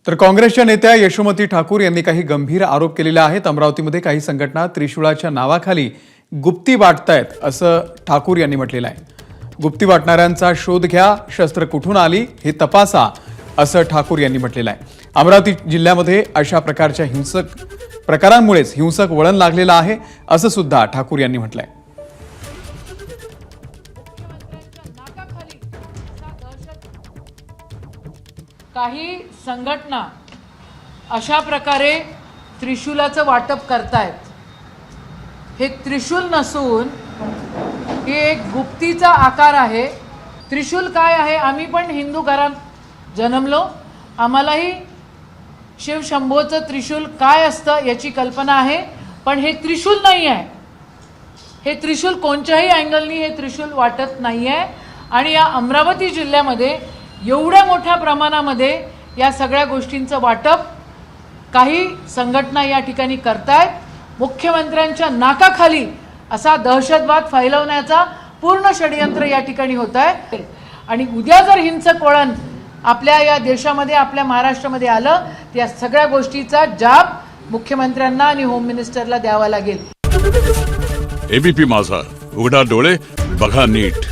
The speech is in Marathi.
तर काँग्रेसच्या नेत्या यशोमती ठाकूर यांनी काही गंभीर आरोप केलेले आहेत। अमरावतीमध्ये काही संघटना त्रिशूळाच्या नावाखाली गुप्ती वाटतायत असं ठाकूर यांनी म्हटलेलं आहे। गुप्ती वाटणाऱ्यांचा शोध घ्या, शस्त्र कुठून आली हे तपासा असं ठाकूर यांनी म्हटलेलं आहे। अमरावती जिल्ह्यामध्ये अशा प्रकारच्या हिंसक प्रकारांमुळेच हिंसक वळण लागलेलं आहे असं सुद्धा ठाकूर यांनी म्हटलंय। काही संघटना अशा प्रकारे त्रिशूलाचं वाटप करतायत। हे त्रिशूल नसून हे एक गुप्तीचा आकार आहे। त्रिशूल काय आहे? आम्ही पण हिंदू घरात जन्मलो, आम्हालाही शिवशंभोचं त्रिशूल काय असतं याची कल्पना आहे, पण हे त्रिशूल नाही आहे। हे त्रिशूल कोणत्याही अँगलनी हे त्रिशूल वाटत नाही आहे। आणि या अमरावती जिल्ह्यामध्ये एवढ्या मोठ्या प्रमाणामध्ये या सगळ्या गोष्टींचं वाटप काही संघटना या ठिकाणी करतायत। मुख्यमंत्र्यांच्या नाकाखाली असा दहशतवाद फैलवण्याचा पूर्ण षडयंत्र या ठिकाणी होत आहे। आणि उद्या जर हिंसक वळण आपल्या या देशामध्ये आपल्या महाराष्ट्रामध्ये आलं तर या सगळ्या गोष्टीचा जाब मुख्यमंत्र्यांना आणि होम मिनिस्टरला द्यावा लागेल। एबीपी माझा, उघडा डोळे बघा नीट।